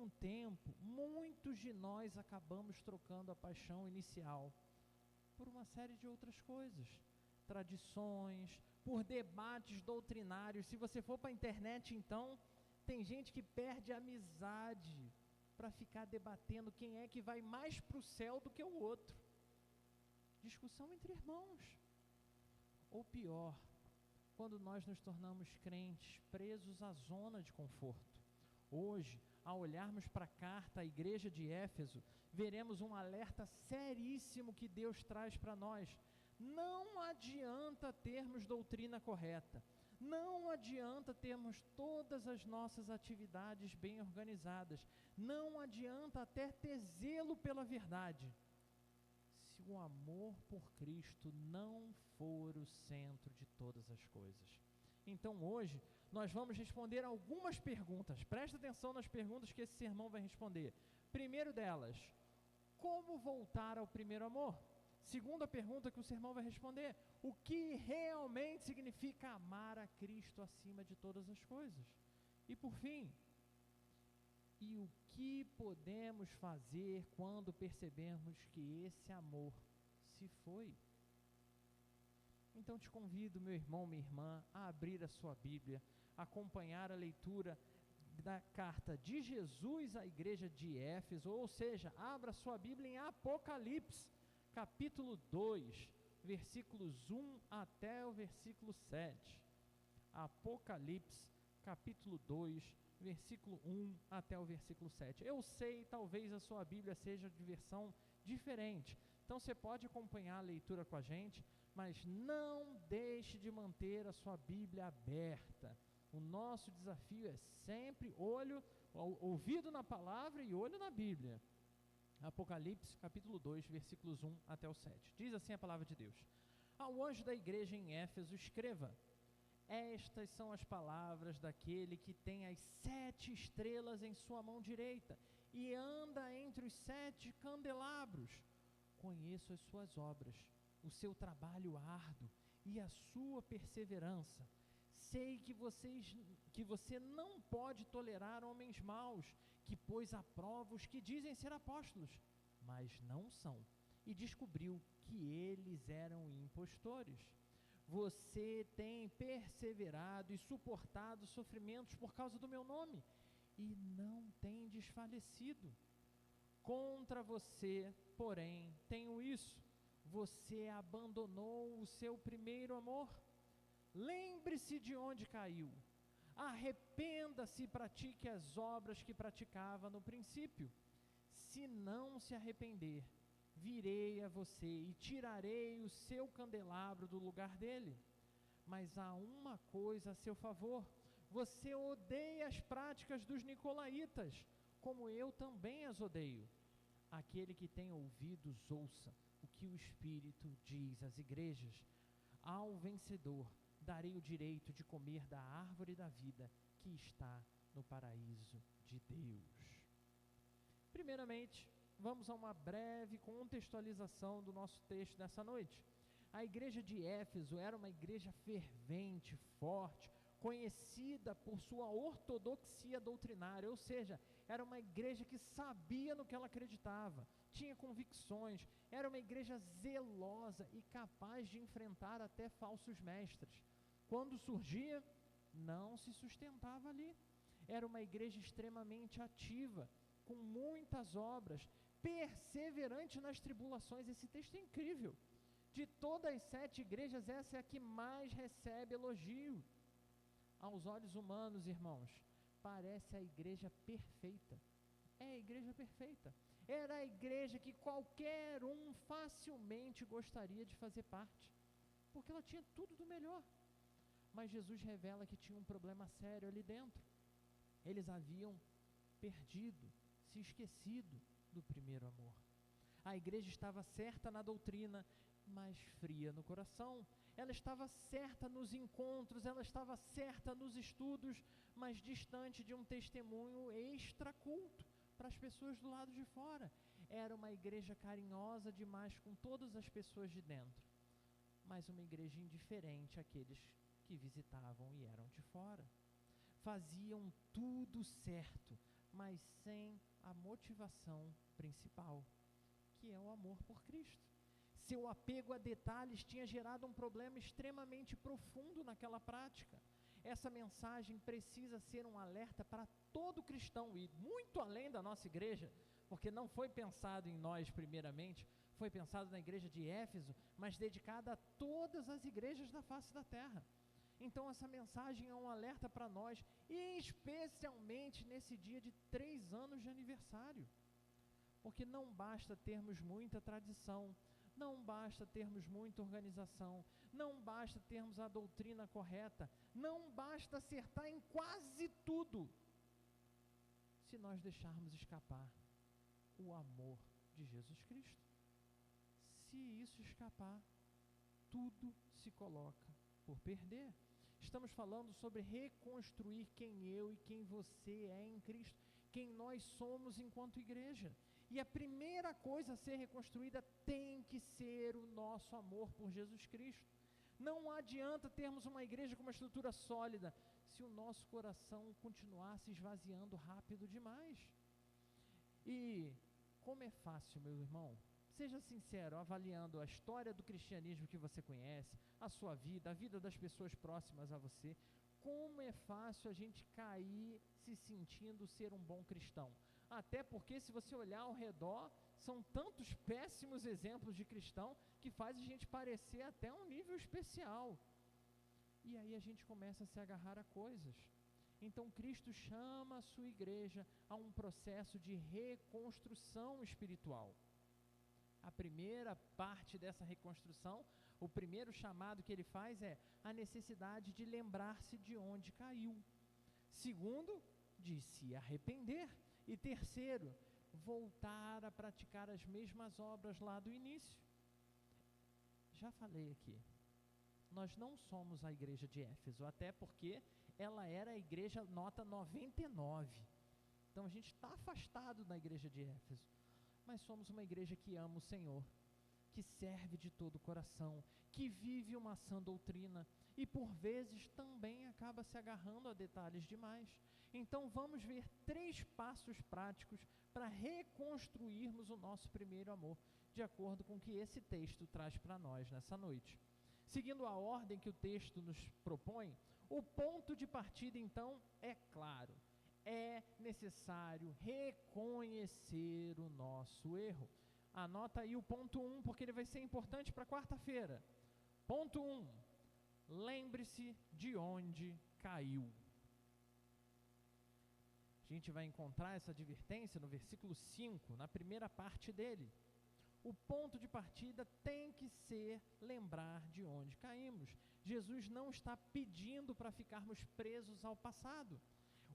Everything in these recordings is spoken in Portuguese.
um tempo, muitos de nós acabamos trocando a paixão inicial por uma série de outras coisas, tradições, por debates doutrinários. Se você for para a internet, então, tem gente que perde a amizade para ficar debatendo quem é que vai mais para o céu do que o outro. Discussão entre irmãos. Ou pior, quando nós nos tornamos crentes presos à zona de conforto. Hoje, ao olharmos para a carta à igreja de Éfeso, veremos um alerta seríssimo que Deus traz para nós. Não adianta termos doutrina correta, não adianta termos todas as nossas atividades bem organizadas, não adianta até ter zelo pela verdade, se o amor por Cristo não for o centro de todas as coisas. Então hoje nós vamos responder algumas perguntas. Presta atenção nas perguntas que esse sermão vai responder. Primeiro delas, como voltar ao primeiro amor? Segunda pergunta que o sermão vai responder, o que realmente significa amar a Cristo acima de todas as coisas? E por fim, e o que podemos fazer quando percebemos que esse amor se foi? Então te convido, meu irmão, minha irmã, a abrir a sua Bíblia, acompanhar a leitura da carta de Jesus à igreja de Éfeso, ou seja, abra sua Bíblia em Apocalipse, capítulo 2, versículos 1 até o versículo 7. Apocalipse, capítulo 2, versículo 1 até o versículo 7. Eu sei, talvez a sua Bíblia seja de versão diferente, então você pode acompanhar a leitura com a gente, mas não deixe de manter a sua Bíblia aberta. O nosso desafio é sempre ouvido na palavra e olho na Bíblia. Apocalipse, capítulo 2, versículos 1 até o 7. Diz assim a palavra de Deus: ao anjo da igreja em Éfeso escreva: estas são as palavras daquele que tem as 7 estrelas em sua mão direita e anda entre os 7 candelabros. Conheço as suas obras, o seu trabalho árduo e a sua perseverança. Sei que você não pode tolerar homens maus, que pôs à prova os que dizem ser apóstolos, mas não são, e descobriu que eles eram impostores. Você tem perseverado e suportado sofrimentos por causa do meu nome, e não tem desfalecido. Contra você, porém, tenho isso: você abandonou o seu primeiro amor. Lembre-se de onde caiu, arrependa-se e pratique as obras que praticava no princípio. Se não se arrepender, virei a você e tirarei o seu candelabro do lugar dele. Mas há uma coisa a seu favor: você odeia as práticas dos nicolaítas, como eu também as odeio. Aquele que tem ouvidos, ouça o que o Espírito diz às igrejas. Ao vencedor darei o direito de comer da árvore da vida que está no paraíso de Deus. Primeiramente, vamos a uma breve contextualização do nosso texto dessa noite. A igreja de Éfeso era uma igreja fervente, forte, conhecida por sua ortodoxia doutrinária, ou seja, era uma igreja que sabia no que ela acreditava, tinha convicções, era uma igreja zelosa e capaz de enfrentar até falsos mestres. Quando surgia, não se sustentava ali. Era uma igreja extremamente ativa, com muitas obras, perseverante nas tribulações. Esse texto é incrível. De todas as 7 igrejas, essa é a que mais recebe elogio. Aos olhos humanos, irmãos, parece a igreja perfeita. É a igreja perfeita. Era a igreja que qualquer um facilmente gostaria de fazer parte, porque ela tinha tudo do melhor. Mas Jesus revela que tinha um problema sério ali dentro. Eles haviam perdido, se esquecido do primeiro amor. A igreja estava certa na doutrina, mas fria no coração. Ela estava certa nos encontros, ela estava certa nos estudos, mas distante de um testemunho extraculto para as pessoas do lado de fora. Era uma igreja carinhosa demais com todas as pessoas de dentro, mas uma igreja indiferente àqueles que visitavam e eram de fora. Faziam tudo certo, mas sem a motivação principal, que é o amor por Cristo. Seu apego a detalhes tinha gerado um problema extremamente profundo naquela prática. Essa mensagem precisa ser um alerta para todo cristão, e muito além da nossa igreja, porque não foi pensado em nós primeiramente, foi pensado na igreja de Éfeso, mas dedicada a todas as igrejas da face da terra. Então essa mensagem é um alerta para nós, e especialmente nesse dia de 3 anos de aniversário, porque não basta termos muita tradição, não basta termos muita organização, não basta termos a doutrina correta, não basta acertar em quase tudo, se nós deixarmos escapar o amor de Jesus Cristo. Se isso escapar, tudo se coloca por perder. Estamos falando sobre reconstruir quem eu e quem você é em Cristo, quem nós somos enquanto igreja. E a primeira coisa a ser reconstruída tem que ser o nosso amor por Jesus Cristo. Não adianta termos uma igreja com uma estrutura sólida, se o nosso coração continuar se esvaziando rápido demais. E como é fácil, meu irmão, seja sincero, avaliando a história do cristianismo que você conhece, a sua vida, a vida das pessoas próximas a você, como é fácil a gente cair se sentindo ser um bom cristão. Até porque, se você olhar ao redor, são tantos péssimos exemplos de cristão que faz a gente parecer até um nível especial. E aí a gente começa a se agarrar a coisas. Então Cristo chama a sua igreja a um processo de reconstrução espiritual. A primeira parte dessa reconstrução, o primeiro chamado que ele faz é a necessidade de lembrar-se de onde caiu. Segundo, de se arrepender. E terceiro, voltar a praticar as mesmas obras lá do início. Já falei aqui, nós não somos a igreja de Éfeso, até porque ela era a igreja nota 99. Então a gente está afastado da igreja de Éfeso, mas somos uma igreja que ama o Senhor, que serve de todo o coração, que vive uma sã doutrina e por vezes também acaba se agarrando a detalhes demais. Então vamos ver 3 passos práticos para reconstruirmos o nosso primeiro amor, de acordo com o que esse texto traz para nós nessa noite. Seguindo a ordem que o texto nos propõe, o ponto de partida então é claro, é necessário reconhecer o nosso erro. Anota aí o ponto 1, porque ele vai ser importante para quarta-feira. Ponto 1, lembre-se de onde caiu. A gente vai encontrar essa advertência no versículo 5, na primeira parte dele. O ponto de partida tem que ser lembrar de onde caímos. Jesus não está pedindo para ficarmos presos ao passado.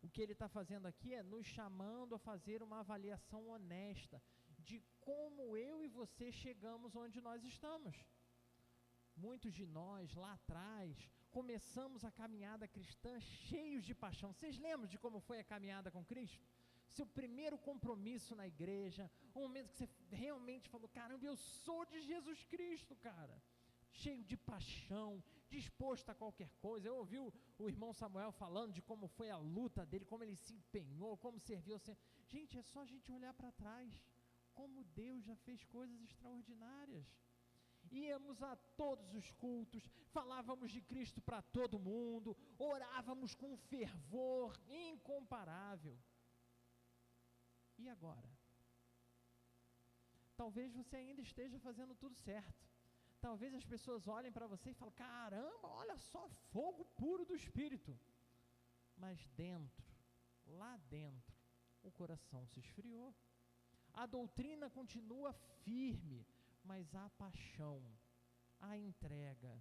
O que ele está fazendo aqui é nos chamando a fazer uma avaliação honesta de como eu e você chegamos onde nós estamos. Muitos de nós, lá atrás, começamos a caminhada cristã cheios de paixão. Vocês lembram de como foi a caminhada com Cristo? Seu primeiro compromisso na igreja, um momento que você realmente falou, caramba, eu sou de Jesus Cristo, cara. Cheio de paixão, disposto a qualquer coisa. Eu ouvi o irmão Samuel falando de como foi a luta dele, como ele se empenhou, como serviu. Gente, é só a gente olhar para trás, como Deus já fez coisas extraordinárias. Íamos a todos os cultos, falávamos de Cristo para todo mundo, orávamos com fervor incomparável. E agora? Talvez você ainda esteja fazendo tudo certo. Talvez as pessoas olhem para você e falem, caramba, olha só, fogo puro do Espírito. Mas dentro, lá dentro, o coração se esfriou. A doutrina continua firme, mas a paixão, a entrega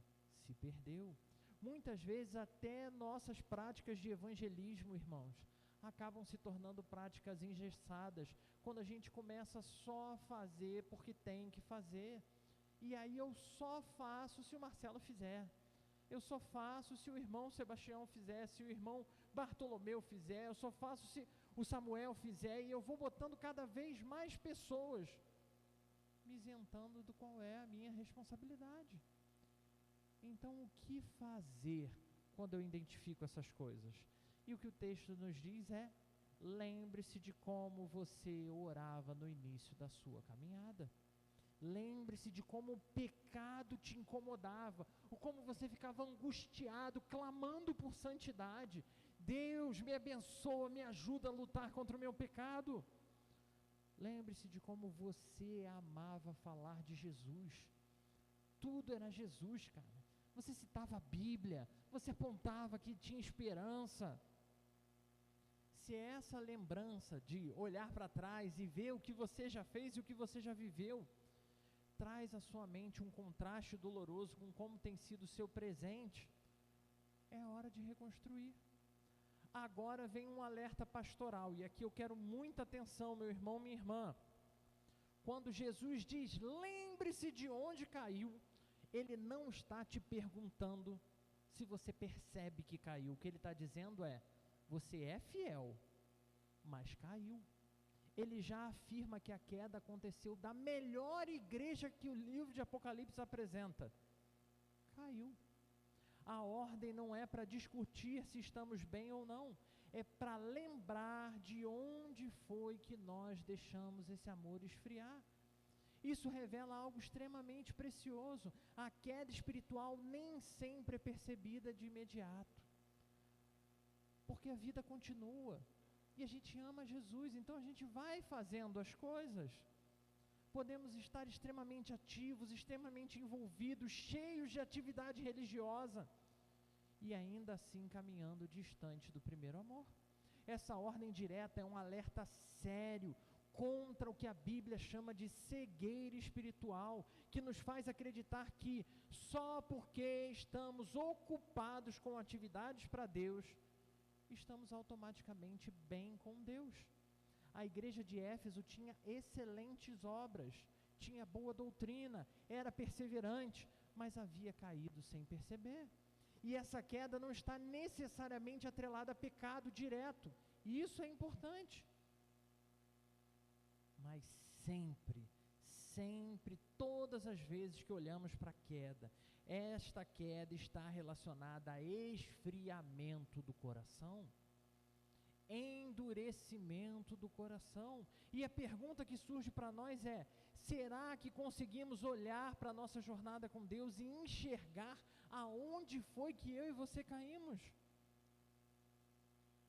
se perdeu. Muitas vezes até nossas práticas de evangelismo, irmãos, acabam se tornando práticas engessadas, quando a gente começa só a fazer porque tem que fazer. E aí eu só faço se o Marcelo fizer, eu só faço se o irmão Sebastião fizer, se o irmão Bartolomeu fizer, eu só faço se o Samuel fizer, e eu vou botando cada vez mais pessoas, me isentando do qual é a minha responsabilidade. Então o que fazer quando eu identifico essas coisas? E o que o texto nos diz é lembre-se de como você orava no início da sua caminhada. Lembre-se de como o pecado te incomodava, ou como você ficava angustiado, clamando por santidade. Deus, me abençoa, me ajuda a lutar contra o meu pecado. Lembre-se de como você amava falar de Jesus. Tudo era Jesus, cara. Você citava a Bíblia, você apontava que tinha esperança. Se essa lembrança de olhar para trás e ver o que você já fez e o que você já viveu, traz à sua mente um contraste doloroso com como tem sido o seu presente, é hora de reconstruir. Agora vem um alerta pastoral, e aqui eu quero muita atenção, meu irmão, minha irmã. Quando Jesus diz, lembre-se de onde caiu, Ele não está te perguntando se você percebe que caiu. O que Ele está dizendo é, você é fiel, mas caiu. Ele já afirma que a queda aconteceu da melhor igreja que o livro de Apocalipse apresenta. Caiu. A ordem não é para discutir se estamos bem ou não, é para lembrar de onde foi que nós deixamos esse amor esfriar. Isso revela algo extremamente precioso. A queda espiritual nem sempre é percebida de imediato, porque a vida continua, e a gente ama Jesus, então a gente vai fazendo as coisas. Podemos estar extremamente ativos, extremamente envolvidos, cheios de atividade religiosa, e ainda assim caminhando distante do primeiro amor. Essa ordem direta é um alerta sério contra o que a Bíblia chama de cegueira espiritual, que nos faz acreditar que só porque estamos ocupados com atividades para Deus, estamos automaticamente bem com Deus. A igreja de Éfeso tinha excelentes obras, tinha boa doutrina, era perseverante, mas havia caído sem perceber. E essa queda não está necessariamente atrelada a pecado direto, e isso é importante. Mas sempre, todas as vezes que olhamos para a queda, esta queda está relacionada a esfriamento do coração, endurecimento do coração. E a pergunta que surge para nós é, será que conseguimos olhar para a nossa jornada com Deus e enxergar aonde foi que eu e você caímos?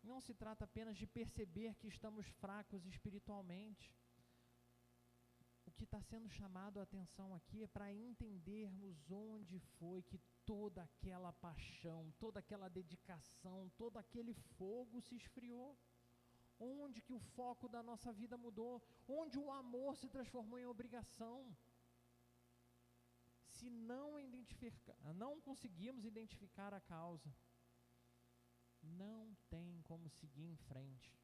Não se trata apenas de perceber que estamos fracos espiritualmente. O que está sendo chamado a atenção aqui é para entendermos onde foi que toda aquela paixão, toda aquela dedicação, todo aquele fogo se esfriou. Onde que o foco da nossa vida mudou, onde o amor se transformou em obrigação. Se não conseguimos identificar a causa, não tem como seguir em frente,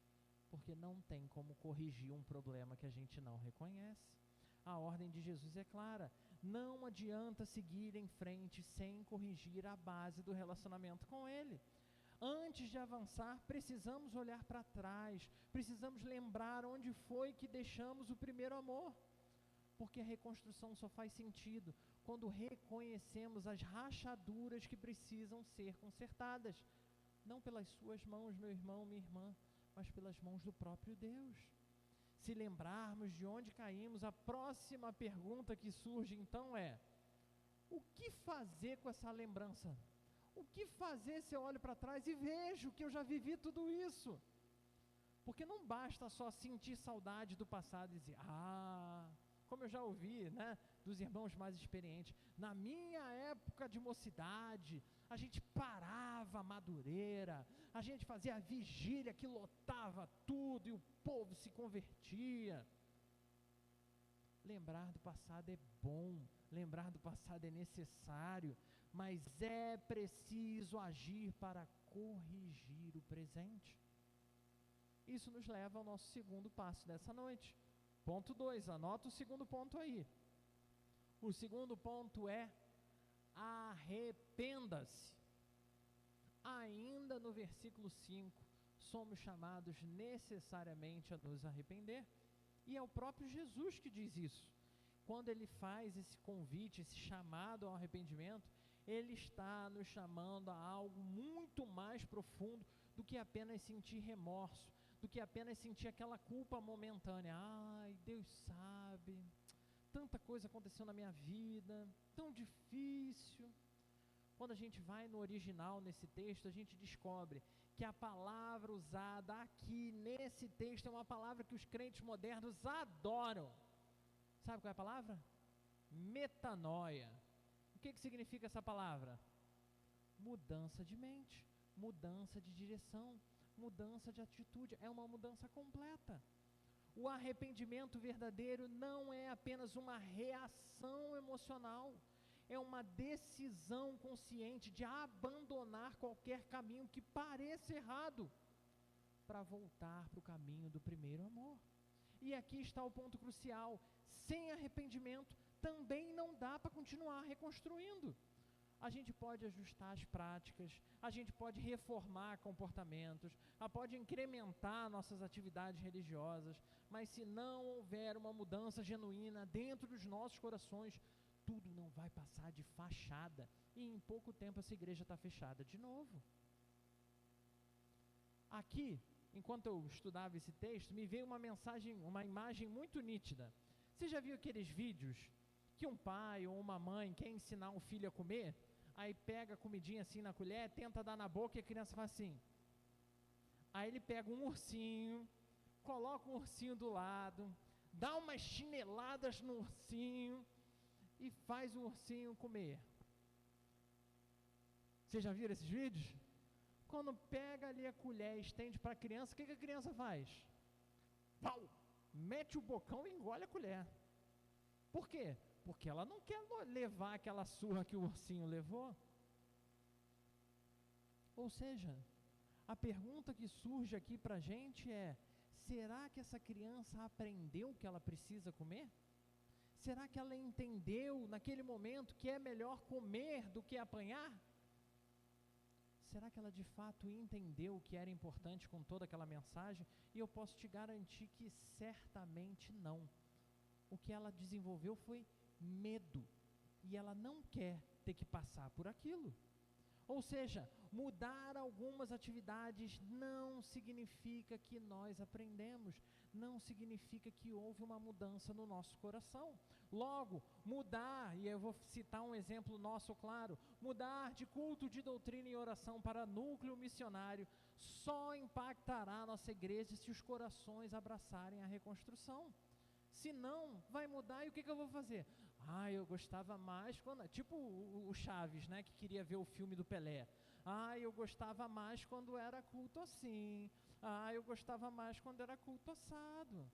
porque não tem como corrigir um problema que a gente não reconhece. A ordem de Jesus é clara, não adianta seguir em frente sem corrigir a base do relacionamento com Ele. Antes de avançar, precisamos olhar para trás, precisamos lembrar onde foi que deixamos o primeiro amor, porque a reconstrução só faz sentido quando reconhecemos as rachaduras que precisam ser consertadas, não pelas suas mãos, meu irmão, minha irmã, mas pelas mãos do próprio Deus. Se lembrarmos de onde caímos, a próxima pergunta que surge então é, o que fazer com essa lembrança? O que fazer se eu olho para trás e vejo que eu já vivi tudo isso? Porque não basta só sentir saudade do passado e dizer, como eu já ouvi, né, dos irmãos mais experientes, na minha época de mocidade, a gente parava a Madureira, a gente fazia a vigília que lotava tudo e o povo se convertia. Lembrar do passado é bom, lembrar do passado é necessário, mas é preciso agir para corrigir o presente. Isso nos leva ao nosso segundo passo dessa noite. Ponto 2, anota o segundo ponto aí. O segundo ponto é, arrependa-se. Ainda no versículo 5, somos chamados necessariamente a nos arrepender, e é o próprio Jesus que diz isso. Quando ele faz esse convite, esse chamado ao arrependimento, ele está nos chamando a algo muito mais profundo do que apenas sentir remorso, do que apenas sentir aquela culpa momentânea. Ai, Deus sabe, tanta coisa aconteceu na minha vida, tão difícil. Quando a gente vai no original, nesse texto, a gente descobre que a palavra usada aqui, nesse texto, é uma palavra que os crentes modernos adoram. Sabe qual é a palavra? Metanoia. O que significa essa palavra? Mudança de mente, mudança de direção, mudança de atitude, é uma mudança completa. O arrependimento verdadeiro não é apenas uma reação emocional, é uma decisão consciente de abandonar qualquer caminho que pareça errado, para voltar para o caminho do primeiro amor. E aqui está o ponto crucial: sem arrependimento também não dá para continuar reconstruindo. A gente pode ajustar as práticas, a gente pode reformar comportamentos, pode incrementar nossas atividades religiosas, mas se não houver uma mudança genuína dentro dos nossos corações, tudo não vai passar de fachada, e em pouco tempo essa igreja está fechada de novo. Aqui, enquanto eu estudava esse texto, me veio uma imagem muito nítida. Você já viu aqueles vídeos que um pai ou uma mãe quer ensinar um filho a comer? Aí pega a comidinha assim na colher, tenta dar na boca e a criança faz assim. Aí ele pega um ursinho, coloca um ursinho do lado, dá umas chineladas no ursinho e faz o ursinho comer. Vocês já viram esses vídeos? Quando pega ali a colher e estende para a criança, o que a criança faz? Pau! Mete o bocão e engole a colher. Por quê? Porque ela não quer levar aquela surra que o ursinho levou. Ou seja, a pergunta que surge aqui para a gente é: será que essa criança aprendeu o que ela precisa comer? Será que ela entendeu naquele momento que é melhor comer do que apanhar? Será que ela de fato entendeu o que era importante com toda aquela mensagem? E eu posso te garantir que certamente não. O que ela desenvolveu foi medo, e ela não quer ter que passar por aquilo. Ou seja, mudar algumas atividades não significa que nós aprendemos, não significa que houve uma mudança no nosso coração. Logo, mudar, e eu vou citar um exemplo nosso claro, mudar de culto de doutrina e oração para núcleo missionário só impactará a nossa igreja se os corações abraçarem a reconstrução. Se não, vai mudar, e o que eu vou fazer? Eu gostava mais quando... Tipo o Chaves, né, que queria ver o filme do Pelé. Eu gostava mais quando era culto assim. Eu gostava mais quando era culto assado.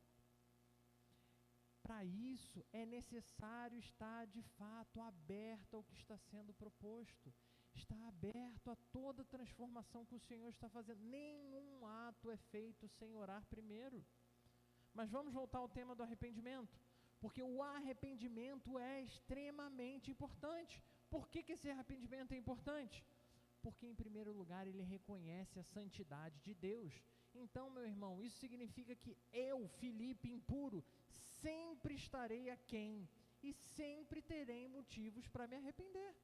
Para isso, é necessário estar, de fato, aberto ao que está sendo proposto. Estar aberto a toda transformação que o Senhor está fazendo. Nenhum ato é feito sem orar primeiro. Mas vamos voltar ao tema do arrependimento, porque o arrependimento é extremamente importante. Por que esse arrependimento é importante? Porque, em primeiro lugar, ele reconhece a santidade de Deus. Então, meu irmão, isso significa que eu, Felipe impuro, sempre estarei aquém e sempre terei motivos para me arrepender.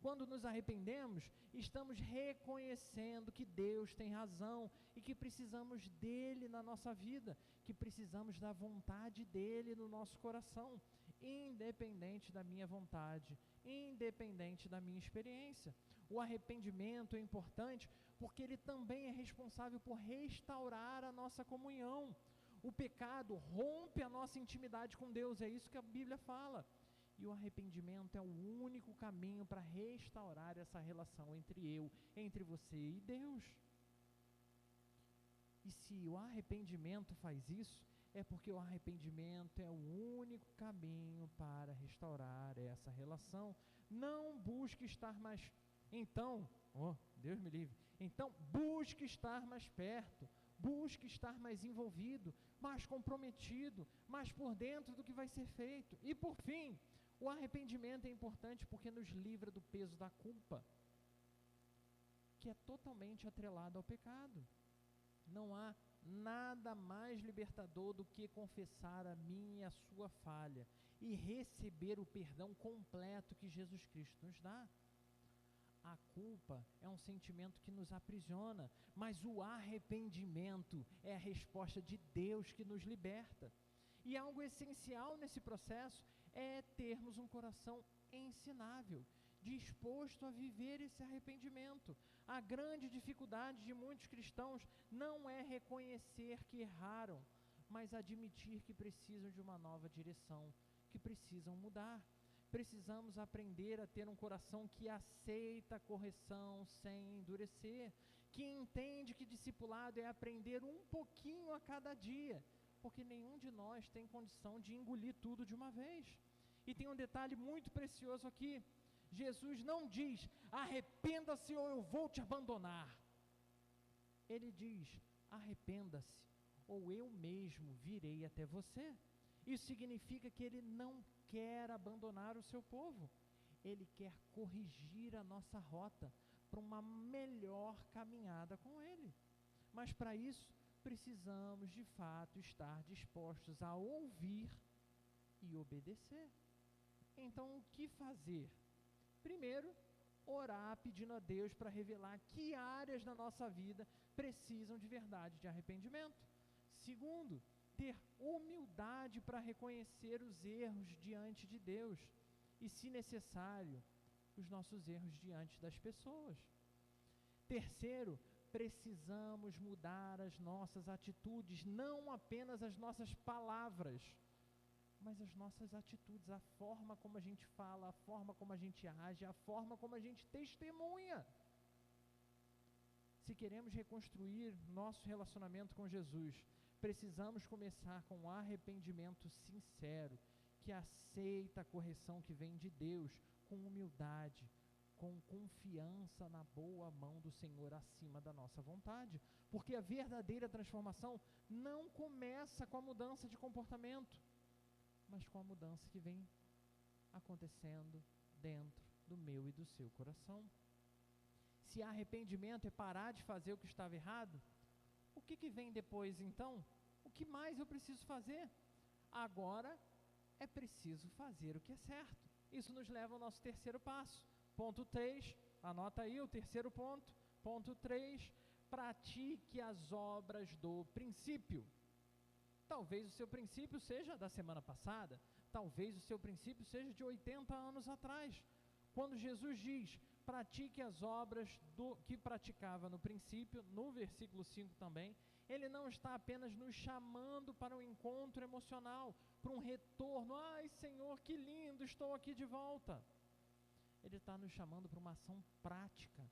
Quando nos arrependemos, estamos reconhecendo que Deus tem razão e que precisamos dele na nossa vida, que precisamos da vontade dele no nosso coração, independente da minha vontade, independente da minha experiência. O arrependimento é importante porque ele também é responsável por restaurar a nossa comunhão. O pecado rompe a nossa intimidade com Deus, é isso que a Bíblia fala. E o arrependimento é o único caminho para restaurar essa relação entre você e Deus. E se o arrependimento faz isso, é porque o arrependimento é o único caminho para restaurar essa relação. Não busque estar mais... Então, Deus me livre. Então, busque estar mais perto, busque estar mais envolvido, mais comprometido, mais por dentro do que vai ser feito. E por fim, o arrependimento é importante porque nos livra do peso da culpa, que é totalmente atrelado ao pecado. Não há nada mais libertador do que confessar a minha e a sua falha e receber o perdão completo que Jesus Cristo nos dá. A culpa é um sentimento que nos aprisiona, mas o arrependimento é a resposta de Deus que nos liberta. E algo essencial nesse processo é termos um coração ensinável, disposto a viver esse arrependimento. A grande dificuldade de muitos cristãos não é reconhecer que erraram, mas admitir que precisam de uma nova direção, que precisam mudar. Precisamos aprender a ter um coração que aceita a correção sem endurecer, que entende que discipulado é aprender um pouquinho a cada dia, porque nenhum de nós tem condição de engolir tudo de uma vez. E tem um detalhe muito precioso aqui: Jesus não diz, arrependa-se ou eu vou te abandonar. Ele diz, arrependa-se ou eu mesmo virei até você. Isso significa que ele não quer abandonar o seu povo. Ele quer corrigir a nossa rota para uma melhor caminhada com ele. Mas para isso, precisamos de fato estar dispostos a ouvir e obedecer. Então, o que fazer? Primeiro, orar pedindo a Deus para revelar que áreas da nossa vida precisam de verdade de arrependimento. Segundo, ter humildade para reconhecer os erros diante de Deus e, se necessário, os nossos erros diante das pessoas. Terceiro, precisamos mudar as nossas atitudes, não apenas as nossas palavras, mas as nossas atitudes, a forma como a gente fala, a forma como a gente age, a forma como a gente testemunha. Se queremos reconstruir nosso relacionamento com Jesus, precisamos começar com um arrependimento sincero, que aceita a correção que vem de Deus, com humildade, com confiança na boa mão do Senhor acima da nossa vontade. Porque a verdadeira transformação não começa com a mudança de comportamento, mas com a mudança que vem acontecendo dentro do meu e do seu coração. Se arrependimento é parar de fazer o que estava errado, o que vem depois então? O que mais eu preciso fazer? Agora é preciso fazer o que é certo. Isso nos leva ao nosso terceiro passo. Ponto 3, anota aí o terceiro ponto. Ponto 3, pratique as obras do princípio. Talvez o seu princípio seja da semana passada, talvez o seu princípio seja de 80 anos atrás. Quando Jesus diz, pratique as obras que praticava no princípio, no versículo 5 também, ele não está apenas nos chamando para um encontro emocional, para um retorno, ai Senhor, que lindo, estou aqui de volta. Ele está nos chamando para uma ação prática,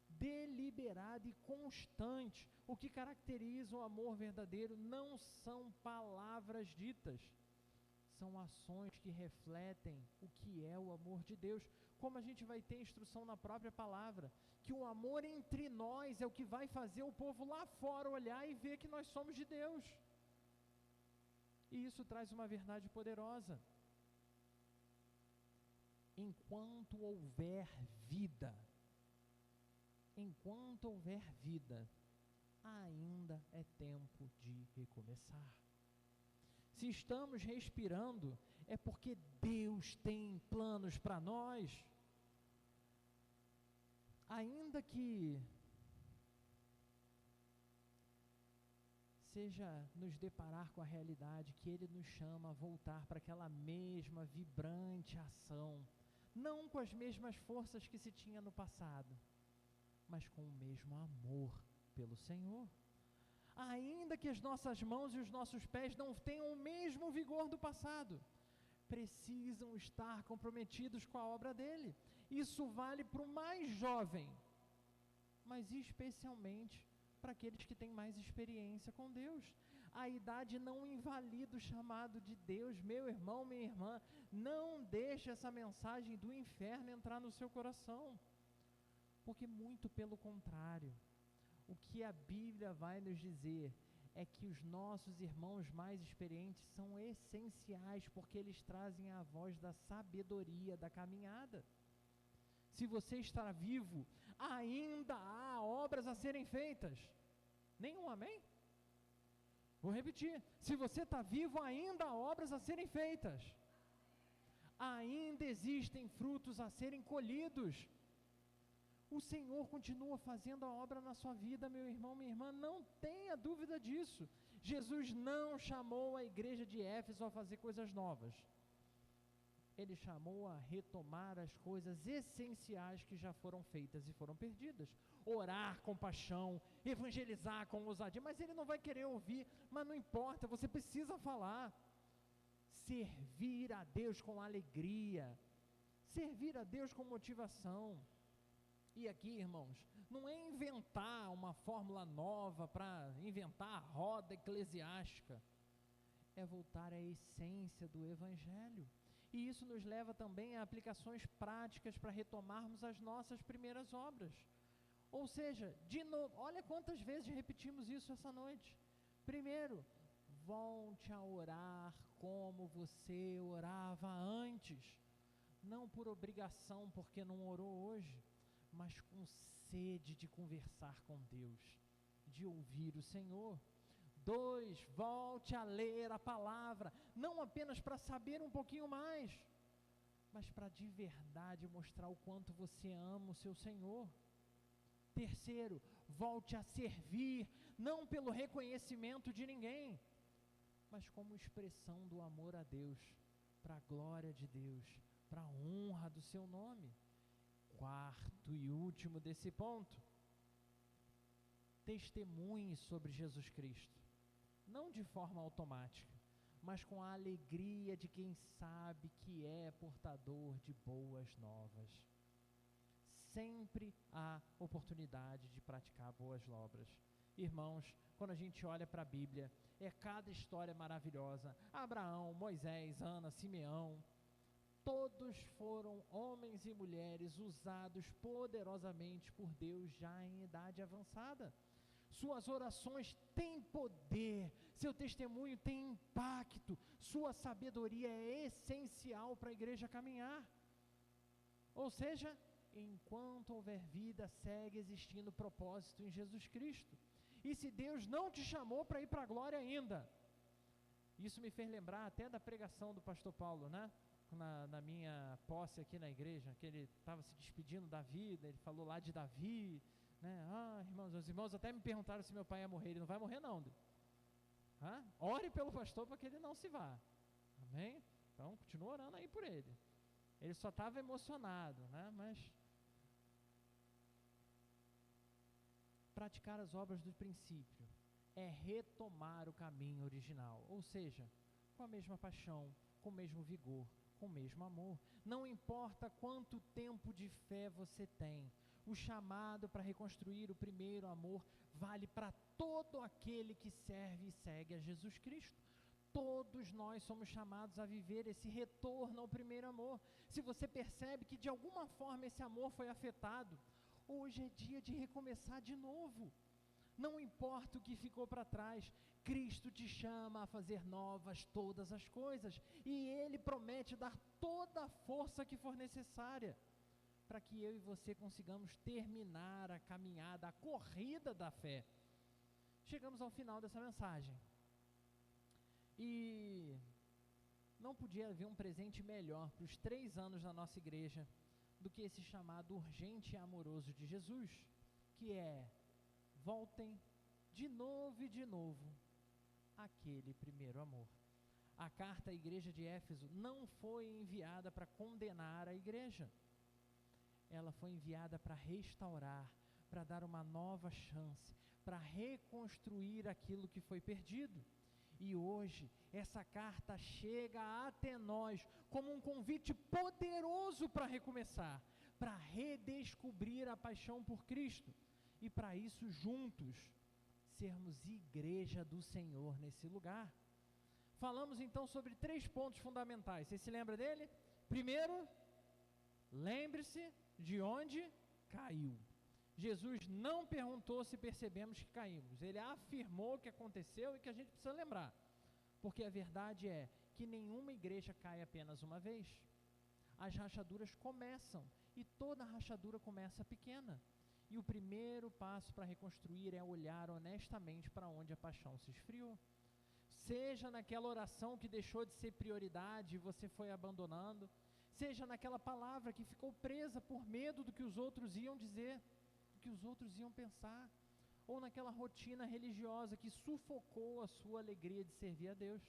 deliberada e constante. O que caracteriza o amor verdadeiro não são palavras ditas, são ações que refletem o que é o amor de Deus. Como a gente vai ter instrução na própria palavra, que o amor entre nós é o que vai fazer o povo lá fora olhar e ver que nós somos de Deus. E isso traz uma verdade poderosa. Enquanto houver vida, ainda é tempo de recomeçar. Se estamos respirando, é porque Deus tem planos para nós. Ainda que seja nos deparar com a realidade que Ele nos chama a voltar para aquela mesma vibrante ação, não com as mesmas forças que se tinha no passado, mas com o mesmo amor pelo Senhor. Ainda que as nossas mãos e os nossos pés não tenham o mesmo vigor do passado, precisam estar comprometidos com a obra dele. Isso vale para o mais jovem, mas especialmente para aqueles que têm mais experiência com Deus. A idade não invalida o chamado de Deus. Meu irmão, minha irmã, não deixe essa mensagem do inferno entrar no seu coração, porque muito pelo contrário, o que a Bíblia vai nos dizer é que os nossos irmãos mais experientes são essenciais, porque eles trazem a voz da sabedoria da caminhada. Se você está vivo, ainda há obras a serem feitas. Nenhum amém? Vou repetir. Se você está vivo, ainda há obras a serem feitas. Ainda existem frutos a serem colhidos. O Senhor continua fazendo a obra na sua vida, meu irmão, minha irmã, não tenha dúvida disso. Jesus não chamou a igreja de Éfeso a fazer coisas novas. Ele chamou a retomar as coisas essenciais que já foram feitas e foram perdidas. Orar com paixão, evangelizar com ousadia, mas ele não vai querer ouvir, mas não importa, você precisa falar. Servir a Deus com alegria, servir a Deus com motivação. E aqui, irmãos, não é inventar uma fórmula nova para inventar a roda eclesiástica, é voltar à essência do Evangelho. E isso nos leva também a aplicações práticas para retomarmos as nossas primeiras obras. Ou seja, de novo, olha quantas vezes repetimos isso essa noite. Primeiro, volte a orar como você orava antes. Não por obrigação, porque não orou hoje, mas com sede de conversar com Deus, de ouvir o Senhor. 2, volte a ler a palavra, não apenas para saber um pouquinho mais, mas para de verdade mostrar o quanto você ama o seu Senhor. 3, volte a servir, não pelo reconhecimento de ninguém, mas como expressão do amor a Deus, para a glória de Deus, para a honra do seu nome. 4 e último desse ponto, testemunhe sobre Jesus Cristo, não de forma automática, mas com a alegria de quem sabe que é portador de boas novas. Sempre há oportunidade de praticar boas obras. Irmãos, quando a gente olha para a Bíblia, é cada história maravilhosa. Abraão, Moisés, Ana, Simeão, todos foram homens e mulheres usados poderosamente por Deus já em idade avançada. Suas orações têm poder, seu testemunho tem impacto, sua sabedoria é essencial para a igreja caminhar. Ou seja, enquanto houver vida, segue existindo propósito em Jesus Cristo. E se Deus não te chamou para ir para a glória ainda, isso me fez lembrar até da pregação do pastor Paulo, né? Na minha posse aqui na igreja, que ele estava se despedindo da vida, ele falou lá de Davi, né? Irmãos, os irmãos até me perguntaram se meu pai ia morrer. Ele não vai morrer não. Ore pelo pastor para que ele não se vá, amém? Então, continua orando aí por ele. Ele só estava emocionado, né? Mas praticar as obras do princípio é retomar o caminho original, ou seja, com a mesma paixão, com o mesmo vigor, com o mesmo amor. Não importa quanto tempo de fé você tem, o chamado para reconstruir o primeiro amor vale para todo aquele que serve e segue a Jesus Cristo. Todos nós somos chamados a viver esse retorno ao primeiro amor. Se você percebe que de alguma forma esse amor foi afetado, hoje é dia de recomeçar de novo. Não importa o que ficou para trás, Cristo te chama a fazer novas todas as coisas, e Ele promete dar toda a força que for necessária, para que eu e você consigamos terminar a caminhada, a corrida da fé. Chegamos ao final dessa mensagem, e não podia haver um presente melhor para os 3 anos da nossa igreja, do que esse chamado urgente e amoroso de Jesus, que é: voltem de novo e de novo àquele primeiro amor. A carta à igreja de Éfeso não foi enviada para condenar a igreja, ela foi enviada para restaurar, para dar uma nova chance, para reconstruir aquilo que foi perdido. E hoje, essa carta chega até nós como um convite poderoso para recomeçar, para redescobrir a paixão por Cristo, e para isso juntos, sermos igreja do Senhor nesse lugar. Falamos então sobre 3 pontos fundamentais, você se lembra dele? Primeiro, lembre-se de onde caiu. Jesus não perguntou se percebemos que caímos, ele afirmou o que aconteceu e que a gente precisa lembrar, porque a verdade é que nenhuma igreja cai apenas uma vez. As rachaduras começam, e toda rachadura começa pequena, e o primeiro passo para reconstruir é olhar honestamente para onde a paixão se esfriou. Seja naquela oração que deixou de ser prioridade e você foi abandonando, seja naquela palavra que ficou presa por medo do que os outros iam dizer, do que os outros iam pensar, ou naquela rotina religiosa que sufocou a sua alegria de servir a Deus.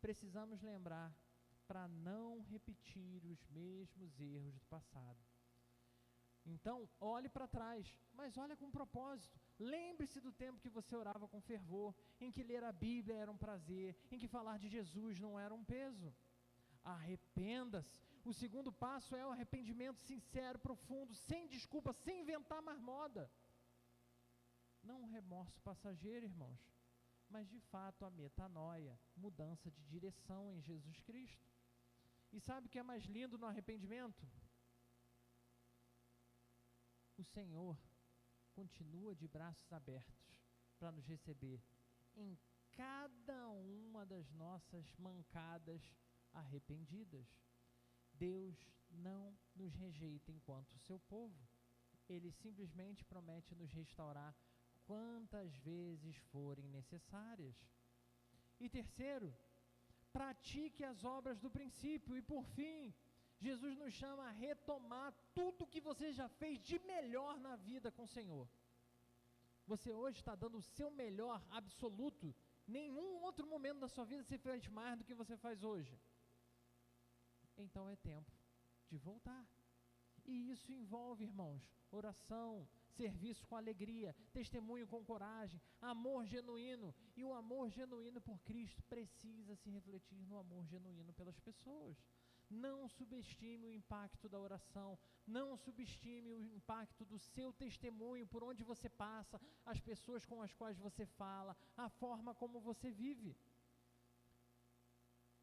Precisamos lembrar para não repetir os mesmos erros do passado. Então, olhe para trás, mas olha com propósito. Lembre-se do tempo que você orava com fervor, em que ler a Bíblia era um prazer, em que falar de Jesus não era um peso. Arrependa-se. O segundo passo é o arrependimento sincero, profundo, sem desculpa, sem inventar mais moda. Não um remorso passageiro, irmãos, mas de fato a metanoia, mudança de direção em Jesus Cristo. E sabe o que é mais lindo no arrependimento? O Senhor continua de braços abertos para nos receber em cada uma das nossas mancadas arrependidas. Deus não nos rejeita enquanto seu povo. Ele simplesmente promete nos restaurar quantas vezes forem necessárias. E terceiro, pratique as obras do princípio. E por fim, Jesus nos chama a retomar tudo que você já fez de melhor na vida com o Senhor. Você hoje está dando o seu melhor absoluto. Nenhum outro momento da sua vida você fez mais do que você faz hoje. Então é tempo de voltar. E isso envolve, irmãos, oração, serviço com alegria, testemunho com coragem, amor genuíno. E o amor genuíno por Cristo precisa se refletir no amor genuíno pelas pessoas. Não subestime o impacto da oração, não subestime o impacto do seu testemunho, por onde você passa, as pessoas com as quais você fala, a forma como você vive.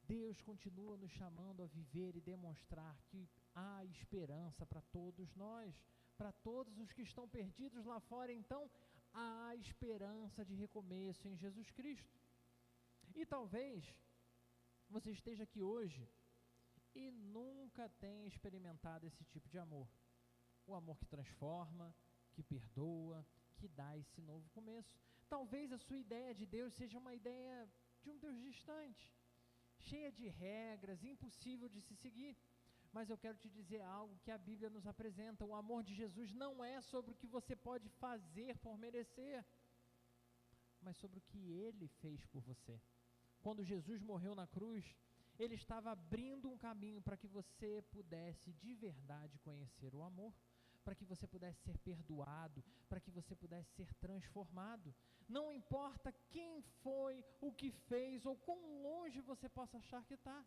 Deus continua nos chamando a viver e demonstrar que há esperança para todos nós, para todos os que estão perdidos lá fora. Então, há esperança de recomeço em Jesus Cristo. E talvez você esteja aqui hoje e nunca tenha experimentado esse tipo de amor. O amor que transforma, que perdoa, que dá esse novo começo. Talvez a sua ideia de Deus seja uma ideia de um Deus distante, cheia de regras, impossível de se seguir. Mas eu quero te dizer algo que a Bíblia nos apresenta. O amor de Jesus não é sobre o que você pode fazer por merecer, mas sobre o que Ele fez por você. Quando Jesus morreu na cruz, Ele estava abrindo um caminho para que você pudesse de verdade conhecer o amor, para que você pudesse ser perdoado, para que você pudesse ser transformado. Não importa quem foi, o que fez, ou quão longe você possa achar que está.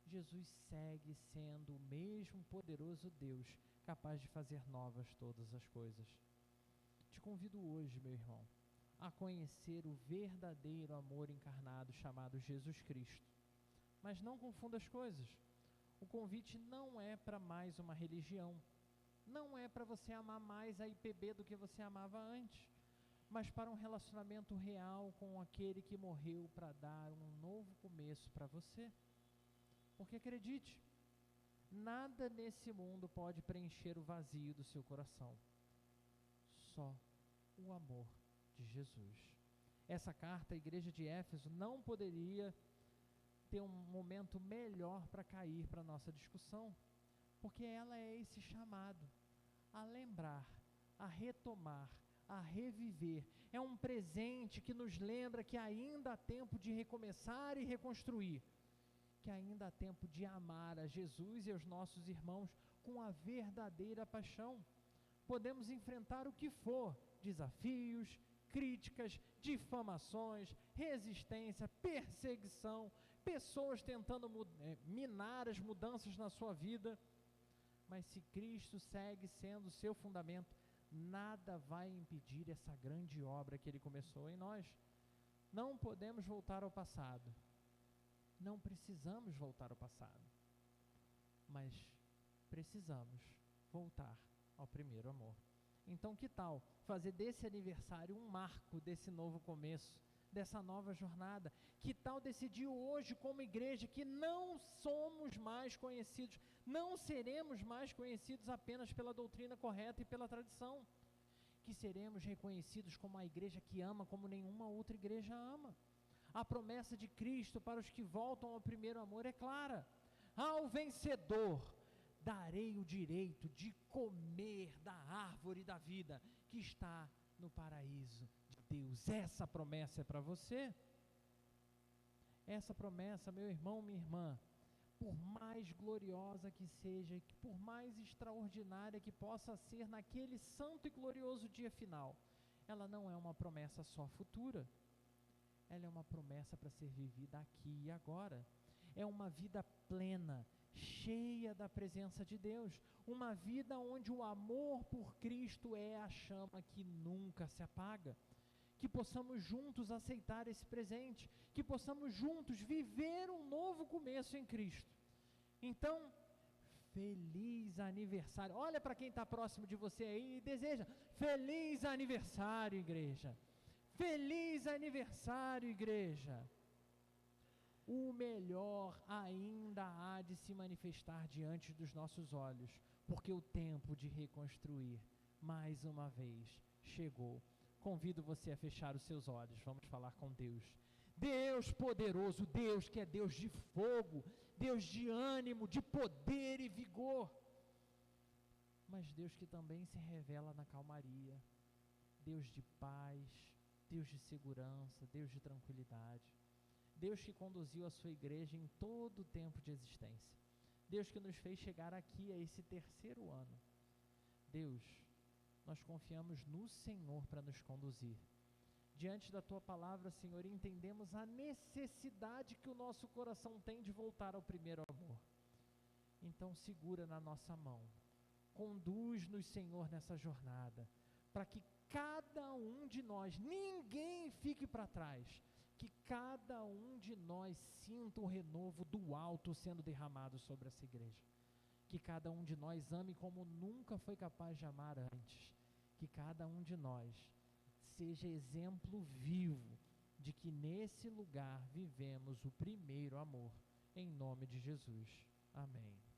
Jesus segue sendo o mesmo poderoso Deus, capaz de fazer novas todas as coisas. Te convido hoje, meu irmão, a conhecer o verdadeiro amor encarnado chamado Jesus Cristo. Mas não confunda as coisas. O convite não é para mais uma religião. Não é para você amar mais a IPB do que você amava antes, mas para um relacionamento real com aquele que morreu para dar um novo começo para você. Porque acredite, nada nesse mundo pode preencher o vazio do seu coração. Só o amor de Jesus. Essa carta à igreja de Éfeso não poderia ter um momento melhor para cair para a nossa discussão, porque ela é esse chamado a lembrar, a retomar, a reviver. É um presente que nos lembra que ainda há tempo de recomeçar e reconstruir, que ainda há tempo de amar a Jesus e aos nossos irmãos com a verdadeira paixão. Podemos enfrentar o que for, desafios, críticas, difamações, resistência, perseguição, pessoas tentando minar as mudanças na sua vida, mas se Cristo segue sendo o seu fundamento, nada vai impedir essa grande obra que Ele começou em nós. Não podemos voltar ao passado, não precisamos voltar ao passado, mas precisamos voltar ao primeiro amor. Então que tal fazer desse aniversário um marco desse novo começo, dessa nova jornada? Que tal decidir hoje como igreja que não somos mais conhecidos, não seremos mais conhecidos apenas pela doutrina correta e pela tradição, que seremos reconhecidos como a igreja que ama como nenhuma outra igreja ama. A promessa de Cristo para os que voltam ao primeiro amor é clara: Ao vencedor darei o direito de comer da árvore da vida que está no paraíso de Deus. Essa promessa é para você? Essa promessa, meu irmão, minha irmã, por mais gloriosa que seja, por mais extraordinária que possa ser naquele santo e glorioso dia final, ela não é uma promessa só futura, ela é uma promessa para ser vivida aqui e agora. É uma vida plena, cheia da presença de Deus, uma vida onde o amor por Cristo é a chama que nunca se apaga. Que possamos juntos aceitar esse presente, que possamos juntos viver um novo começo em Cristo. Então, feliz aniversário. Olha para quem está próximo de você aí e deseja: feliz aniversário, igreja. Feliz aniversário, igreja. O melhor ainda há de se manifestar diante dos nossos olhos, porque o tempo de reconstruir, mais uma vez, chegou. Convido você a fechar os seus olhos, vamos falar com Deus. Deus poderoso, Deus que é Deus de fogo, Deus de ânimo, de poder e vigor, mas Deus que também se revela na calmaria, Deus de paz, Deus de segurança, Deus de tranquilidade, Deus que conduziu a sua igreja em todo o tempo de existência, Deus que nos fez chegar aqui a esse terceiro ano. Deus, nós confiamos no Senhor para nos conduzir. Diante da Tua palavra, Senhor, entendemos a necessidade que o nosso coração tem de voltar ao primeiro amor. Então segura na nossa mão, conduz-nos, Senhor, nessa jornada, para que cada um de nós, ninguém fique para trás, que cada um de nós sinta o renovo do alto sendo derramado sobre essa igreja, que cada um de nós ame como nunca foi capaz de amar antes, que cada um de nós seja exemplo vivo de que nesse lugar vivemos o primeiro amor, em nome de Jesus. Amém.